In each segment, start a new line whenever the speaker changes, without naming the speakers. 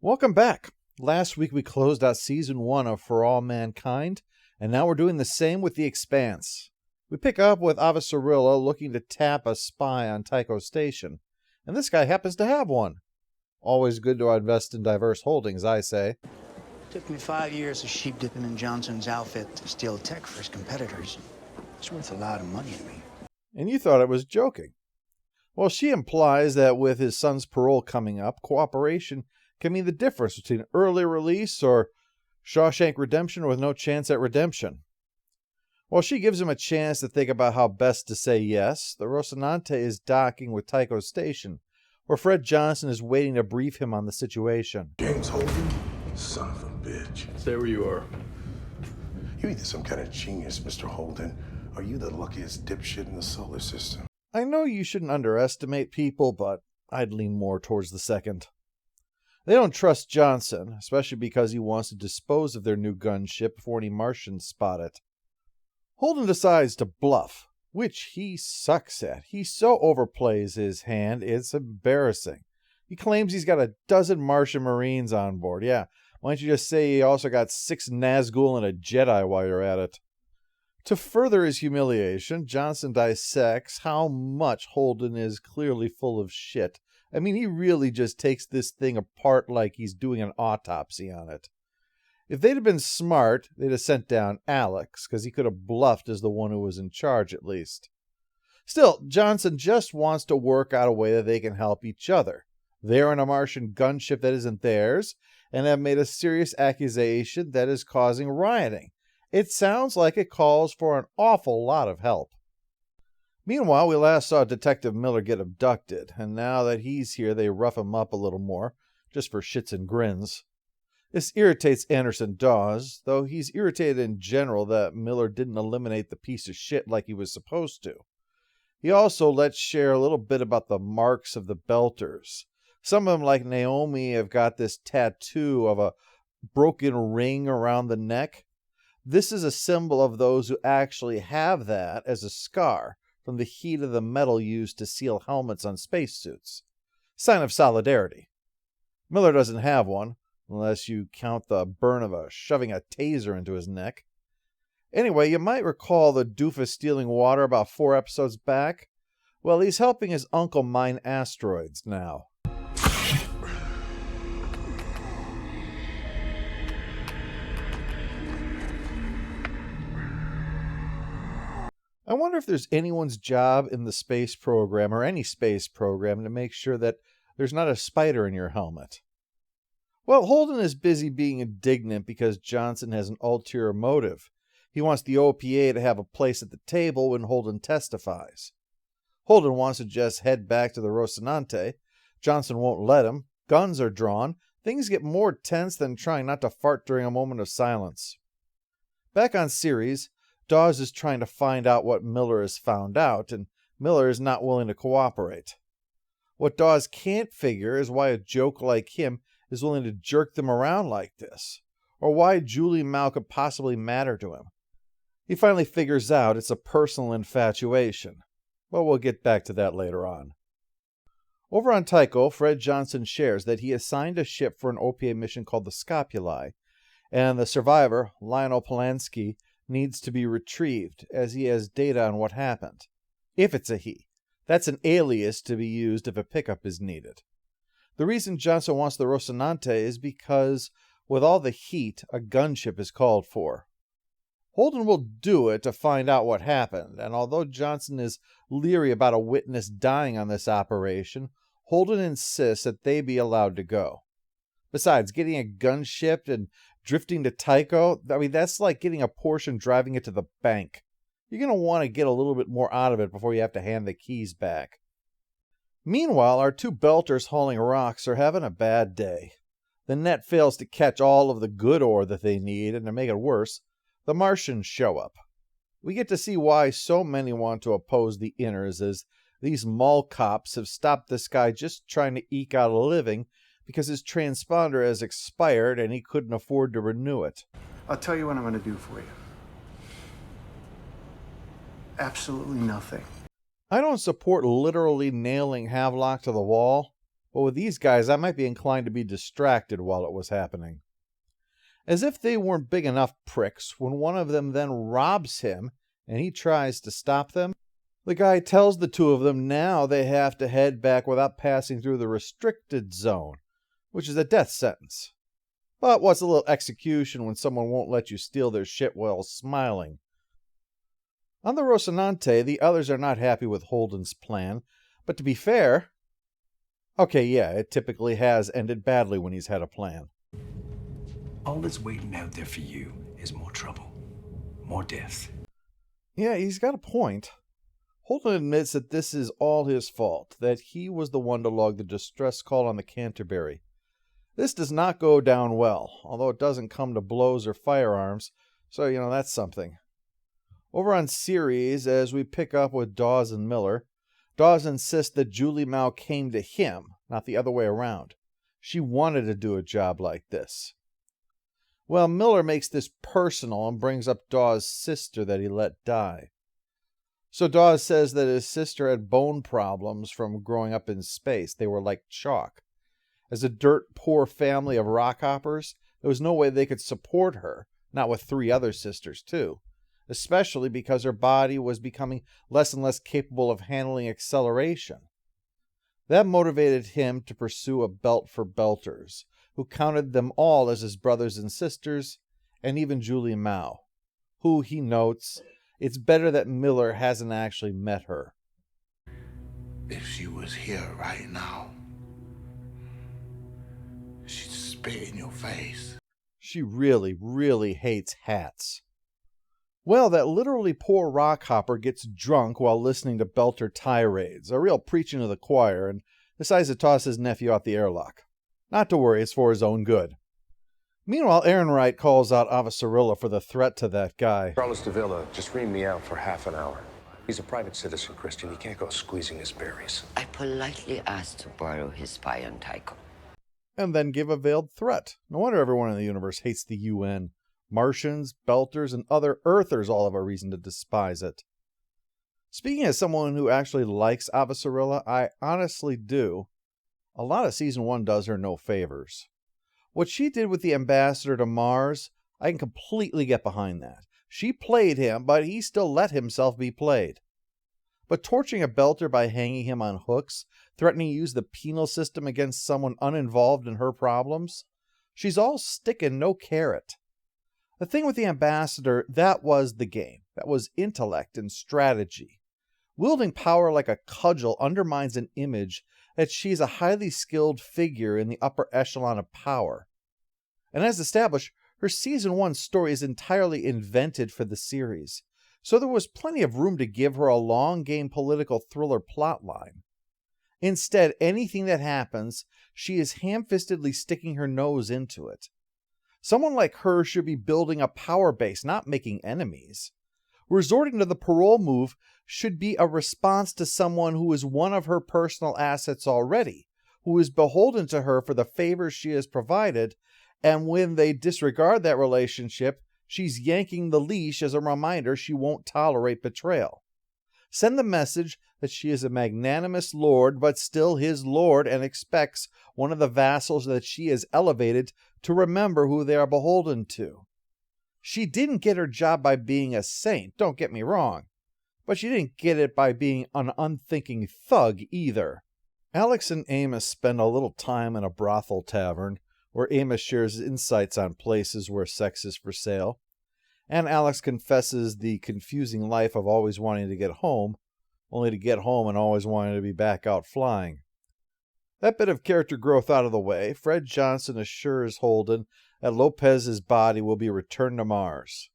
Welcome back. Last week we closed out Season 1 of For All Mankind, and now we're doing the same with The Expanse. We pick up with Avasarilla looking to tap a spy on Tycho Station, and this guy happens to have one. Always good to invest in diverse holdings, I say.
Took me 5 years of sheep dipping in Johnson's outfit to steal tech for his competitors. It's worth a lot of money to me.
And you thought I was joking. Well, she implies that with his son's parole coming up, cooperation can mean the difference between early release or Shawshank Redemption with no chance at redemption. While she gives him a chance to think about how best to say yes, the Rocinante is docking with Tycho Station, where Fred Johnson is waiting to brief him on the situation.
James Holden? Son of a bitch.
Stay where you are.
You either some kind of genius, Mr. Holden, or you the luckiest dipshit in the solar system.
I know you shouldn't underestimate people, but I'd lean more towards the second. They don't trust Johnson, especially because he wants to dispose of their new gunship before any Martians spot it. Holden decides to bluff, which he sucks at. He so overplays his hand, it's embarrassing. He claims he's got a dozen Martian Marines on board. Yeah, why don't you just say he also got 6 Nazgul and a Jedi while you're at it? To further his humiliation, Johnson dissects how much Holden is clearly full of shit. I mean, he really just takes this thing apart like he's doing an autopsy on it. If they'd have been smart, they'd have sent down Alex, because he could have bluffed as the one who was in charge at least. Still, Johnson just wants to work out a way that they can help each other. They're in a Martian gunship that isn't theirs, and have made a serious accusation that is causing rioting. It sounds like it calls for an awful lot of help. Meanwhile, we last saw Detective Miller get abducted, and now that he's here, they rough him up a little more, just for shits and grins. This irritates Anderson Dawes, though he's irritated in general that Miller didn't eliminate the piece of shit like he was supposed to. He also lets share a little bit about the marks of the Belters. Some of them, like Naomi, have got this tattoo of a broken ring around the neck. This is a symbol of those who actually have that as a scar from the heat of the metal used to seal helmets on spacesuits. Sign of solidarity. Miller doesn't have one, unless you count the burn of shoving a taser into his neck. Anyway, you might recall the doofus stealing water about 4 episodes back. Well, he's helping his uncle mine asteroids now. I wonder if there's anyone's job in the space program or any space program to make sure that there's not a spider in your helmet. Well, Holden is busy being indignant because Johnson has an ulterior motive. He wants the OPA to have a place at the table when Holden testifies. Holden wants to just head back to the Rocinante. Johnson won't let him. Guns are drawn. Things get more tense than trying not to fart during a moment of silence. Back on Ceres, Dawes is trying to find out what Miller has found out, and Miller is not willing to cooperate. What Dawes can't figure is why a joke like him is willing to jerk them around like this, or why Julie Mao could possibly matter to him. He finally figures out it's a personal infatuation, but we'll get back to that later on. Over on Tycho, Fred Johnson shares that he assigned a ship for an OPA mission called the Scopuli, and the survivor, Lionel Polanski, needs to be retrieved, as he has data on what happened. If it's a he. That's an alias to be used if a pickup is needed. The reason Johnson wants the Rocinante is because, with all the heat, a gunship is called for. Holden will do it to find out what happened, and although Johnson is leery about a witness dying on this operation, Holden insists that they be allowed to go. Besides, getting a gunship and drifting to Tycho, that's like getting a Porsche and driving it to the bank. You're going to want to get a little bit more out of it before you have to hand the keys back. Meanwhile, our 2 Belters hauling rocks are having a bad day. The net fails to catch all of the good ore that they need, and to make it worse, the Martians show up. We get to see why so many want to oppose the Inners, as these mall cops have stopped this guy just trying to eke out a living because his transponder has expired and he couldn't afford to renew it.
I'll tell you what I'm going to do for you. Absolutely nothing.
I don't support literally nailing Havelock to the wall, but with these guys, I might be inclined to be distracted while it was happening. As if they weren't big enough pricks, when one of them then robs him and he tries to stop them, the guy tells the two of them now they have to head back without passing through the restricted zone, which is a death sentence. But what's a little execution when someone won't let you steal their shit while smiling? On the Rocinante, the others are not happy with Holden's plan, but to be fair, okay, yeah, it typically has ended badly when he's had a plan.
All that's waiting out there for you is more trouble, more death.
Yeah, he's got a point. Holden admits that this is all his fault, that he was the one to log the distress call on the Canterbury. This does not go down well, although it doesn't come to blows or firearms, so, that's something. Over on Ceres, as we pick up with Dawes and Miller, Dawes insists that Julie Mao came to him, not the other way around. She wanted to do a job like this. Well, Miller makes this personal and brings up Dawes' sister that he let die. So Dawes says that his sister had bone problems from growing up in space. They were like chalk. As a dirt-poor family of rockhoppers, there was no way they could support her, not with 3 other sisters, too, especially because her body was becoming less and less capable of handling acceleration. That motivated him to pursue a belt for belters, who counted them all as his brothers and sisters, and even Julie Mao, who, he notes, it's better that Miller hasn't actually met her.
If she was here right now, she'd spit in your face.
She really, really hates hats. Well, that literally poor rockhopper gets drunk while listening to Belter tirades, a real preaching to the choir, and decides to toss his nephew out the airlock. Not to worry, it's for his own good. Meanwhile, Ehrenreich calls out Avasarilla for the threat to that guy.
Carlos Davila just reamed me out for half an hour. He's a private citizen, Christian. He can't go squeezing his berries.
I politely asked to borrow his spy on Tycho.
And then give a veiled threat. No wonder everyone in the universe hates the UN. Martians, Belters, and other Earthers all have a reason to despise it. Speaking as someone who actually likes Avasarilla, I honestly do. A lot of Season 1 does her no favors. What she did with the ambassador to Mars, I can completely get behind that. She played him, but he still let himself be played. But torturing a Belter by hanging him on hooks, threatening to use the penal system against someone uninvolved in her problems, she's all stick and no carrot. The thing with the ambassador, that was the game. That was intellect and strategy. Wielding power like a cudgel undermines an image that she's a highly skilled figure in the upper echelon of power. And as established, her Season 1 story is entirely invented for the series, so there was plenty of room to give her a long-game political thriller plotline. Instead, anything that happens, she is ham-fistedly sticking her nose into it. Someone like her should be building a power base, not making enemies. Resorting to the parole move should be a response to someone who is one of her personal assets already, who is beholden to her for the favors she has provided, and when they disregard that relationship, she's yanking the leash as a reminder she won't tolerate betrayal. Send the message that she is a magnanimous lord, but still his lord, and expects one of the vassals that she has elevated to remember who they are beholden to. She didn't get her job by being a saint, don't get me wrong, but she didn't get it by being an unthinking thug either. Alex and Amos spend a little time in a brothel tavern, where Amos shares insights on places where sex is for sale, and Alex confesses the confusing life of always wanting to get home, only to get home and always wanting to be back out flying. That bit of character growth out of the way, Fred Johnson assures Holden that Lopez's body will be returned to Mars.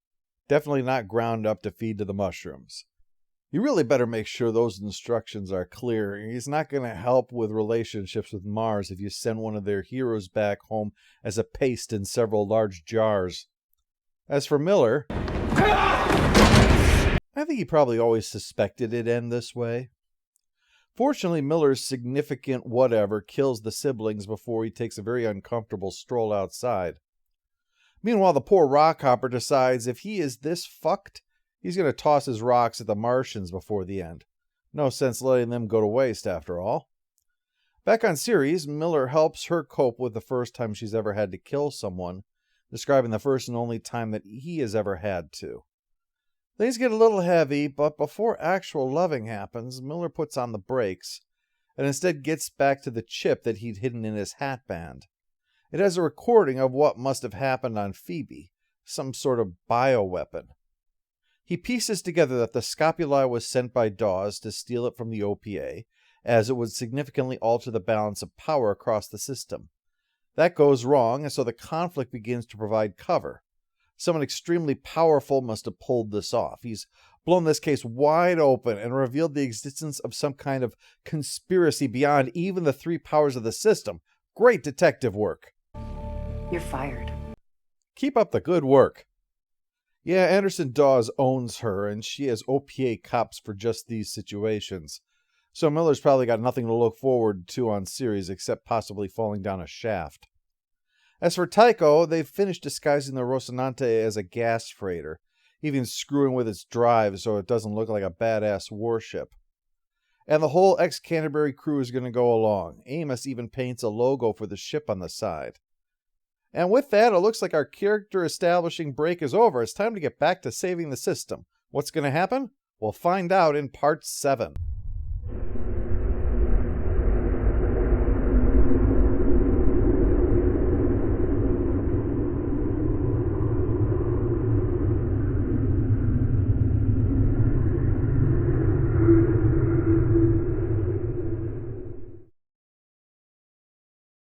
Definitely not ground up to feed to the mushrooms. You really better make sure those instructions are clear. He's not going to help with relationships with Mars if you send one of their heroes back home as a paste in several large jars. As for Miller, I think he probably always suspected it'd end this way. Fortunately, Miller's significant whatever kills the siblings before he takes a very uncomfortable stroll outside. Meanwhile, the poor rockhopper decides if he is this fucked, he's going to toss his rocks at the Martians before the end. No sense letting them go to waste, after all. Back on Ceres, Miller helps her cope with the first time she's ever had to kill someone, describing the first and only time that he has ever had to. Things get a little heavy, but before actual loving happens, Miller puts on the brakes and instead gets back to the chip that he'd hidden in his hatband. It has a recording of what must have happened on Phoebe, some sort of bioweapon. He pieces together that the scopuli was sent by Dawes to steal it from the OPA, as it would significantly alter the balance of power across the system. That goes wrong, and so the conflict begins to provide cover. Someone extremely powerful must have pulled this off. He's blown this case wide open and revealed the existence of some kind of conspiracy beyond even the three powers of the system. Great detective work.
You're fired.
Keep up the good work. Yeah, Anderson Dawes owns her, and she has OPA cops for just these situations. So Miller's probably got nothing to look forward to on Ceres except possibly falling down a shaft. As for Tycho, they've finished disguising the Rocinante as a gas freighter, even screwing with its drive so it doesn't look like a badass warship. And the whole ex-Canterbury crew is going to go along. Amos even paints a logo for the ship on the side. And with that, it looks like our character establishing break is over. It's time to get back to saving the system. What's going to happen? We'll find out in Part 7.